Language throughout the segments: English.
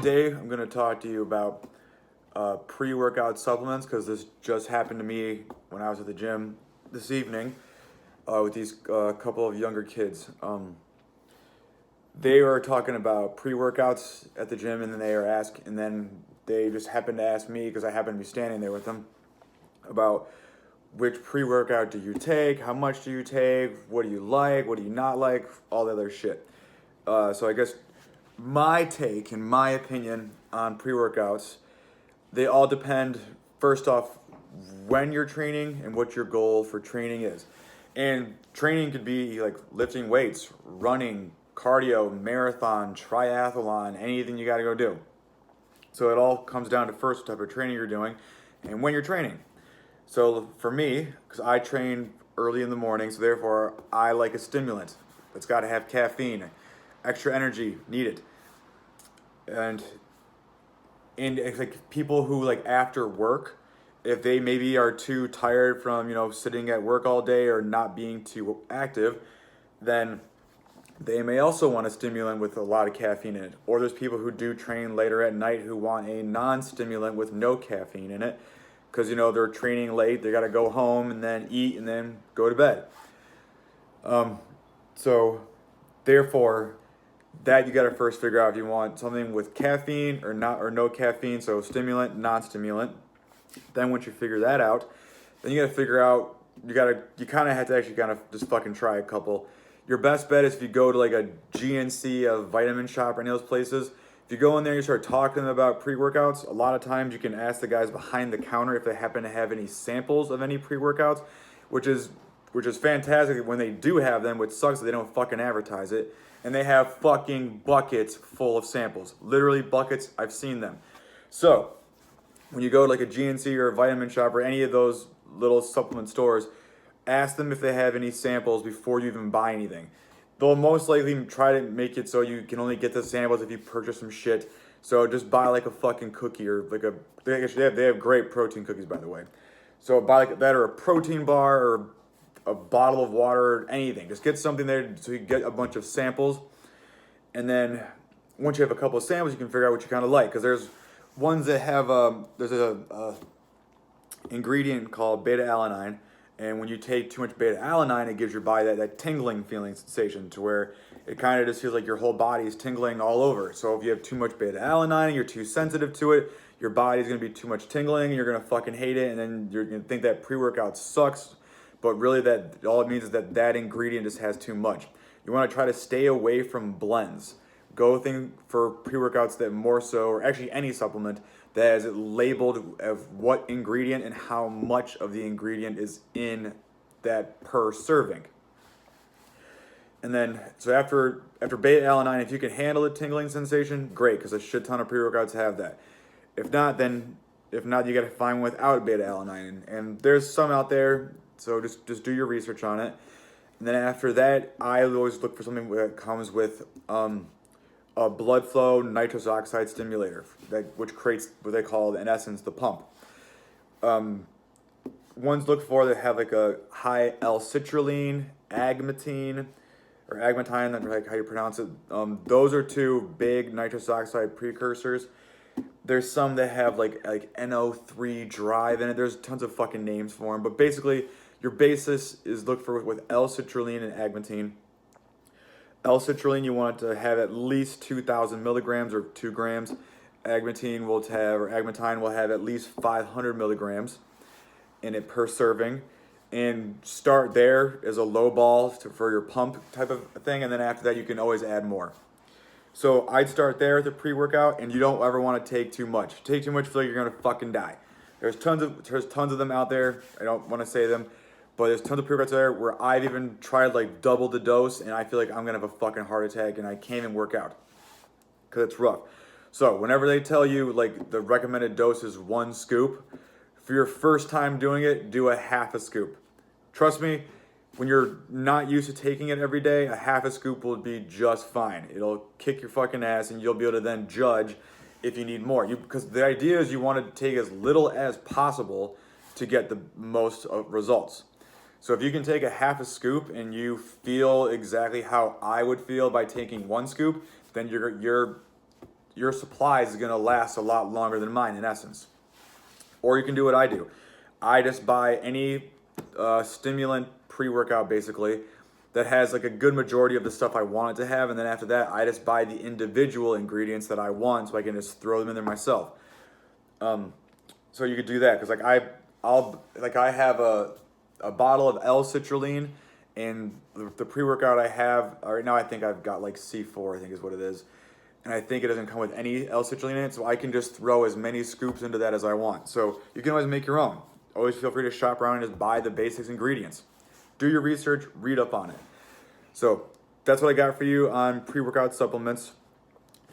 Today, I'm going to talk to you about pre-workout supplements because this just happened to me when I was at the gym this evening with these couple of younger kids. They were talking about pre-workouts at the gym, and then they just happened to ask me because I happened to be standing there with them about which pre-workout do you take, how much do you take, what do you like, what do you not like, all that other shit. So I guess my take, in my opinion, on pre-workouts, they all depend, first off, when you're training and what your goal for training is. And training could be like lifting weights, running, cardio, marathon, triathlon, anything you gotta go do. So it all comes down to first what type of training you're doing and when you're training. So for me, because I train early in the morning, so therefore I like a stimulant that's got to have caffeine, extra energy needed. And it's like people who like after work, if they maybe are too tired from sitting at work all day or not being too active, then they may also want a stimulant with a lot of caffeine in it. Or there's people who do train later at night who want a non-stimulant with no caffeine in it because they're training late, they got to go home and then eat and then go to bed. So therefore, that you got to first figure out if you want something with caffeine or not, or no caffeine, so stimulant, non-stimulant. Then once you figure that out, then you got to figure out, you kind of have to actually kind of just fucking try a couple. Your best bet is if you go to like a GNC, a Vitamin Shop, or any of those places. If you go in there and you start talking to them about pre-workouts, a lot of times you can ask the guys behind the counter if they happen to have any samples of any pre-workouts, which is fantastic when they do have them, which sucks that they don't fucking advertise it. And they have fucking buckets full of samples. Literally buckets, I've seen them. So, when you go to like a GNC or a Vitamin Shop or any of those little supplement stores, ask them if they have any samples before you even buy anything. They'll most likely try to make it so you can only get the samples if you purchase some shit. So just buy like a fucking cookie or like they have great protein cookies, by the way. So buy like that or a protein bar or a bottle of water or anything. Just get something there so you get a bunch of samples. And then once you have a couple of samples, you can figure out what you kind of like. Because there's ones that have, there's a ingredient called beta-alanine. And when you take too much beta-alanine, it gives your body that tingling feeling sensation to where it kind of just feels like your whole body is tingling all over. So if you have too much beta-alanine and you're too sensitive to it, your body's going to be too much tingling and you're going to fucking hate it. And then you're going to think that pre-workout sucks. But really that all it means is that ingredient just has too much. You want to try to stay away from blends. Go for pre-workouts that more so, or actually any supplement, that is labeled of what ingredient and how much of the ingredient is in that per serving. And then, so after beta-alanine, if you can handle the tingling sensation, great, because a shit ton of pre-workouts have that. If not, you got to find one without beta-alanine. And there's some out there, so just do your research on it. And then after that, I always look for something that comes with a blood flow nitrous oxide stimulator, which creates what they call, in essence, the pump. Ones look for that have like a high L-citrulline, agmatine, or agmatine, that's like how you pronounce it. Those are two big nitrous oxide precursors. There's some that have like NO3 drive in it. There's tons of fucking names for them, but basically your basis is look for with L-citrulline and agmatine. L-citrulline, you want to have at least 2,000 milligrams or 2 grams. Agmatine will have at least 500 milligrams in it per serving. And start there as a low ball for your pump type of thing. And then after that, you can always add more. So I'd start there with the pre-workout, and you don't ever want to take too much. Take too much, you feel like you're going to fucking die. There's tons of them out there. I don't want to say them. But there's tons of pre-workouts there where I've even tried like double the dose and I feel like I'm going to have a fucking heart attack and I can't even work out because it's rough. So whenever they tell you like the recommended dose is 1 scoop, for your first time doing it, do a half a scoop. Trust me, when you're not used to taking it every day, a half a scoop will be just fine. It'll kick your fucking ass and you'll be able to then judge if you need more. Because the idea is you want to take as little as possible to get the most results. So if you can take a half a scoop and you feel exactly how I would feel by taking 1 scoop, then you're your supplies is going to last a lot longer than mine in essence. Or you can do what I do. I just buy any stimulant pre-workout basically that has like a good majority of the stuff I want it to have, and then after that I just buy the individual ingredients that I want so I can just throw them in there myself. So you could do that because I have a bottle of L-citrulline, and the pre-workout I have right now, I think I've got like C4, I think is what it is, and I think it doesn't come with any L-citrulline in it, so I can just throw as many scoops into that as I want. So you can always make your own. Always feel free to shop around and just buy the basics ingredients. Do your research, read up on it. So that's what I got for you on pre-workout supplements.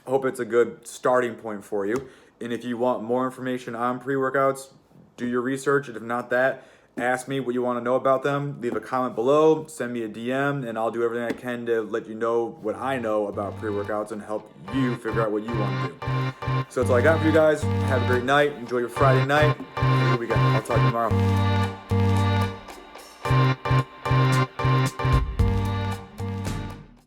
I hope it's a good starting point for you. And if you want more information on pre-workouts, do your research. And if not that, ask me what you want to know about them. Leave a comment below, send me a DM, and I'll do everything I can to let you know what I know about pre-workouts and help you figure out what you want to do. So that's all I got for you guys. Have a great night. Enjoy your Friday night. Have a good weekend. I'll talk to you tomorrow.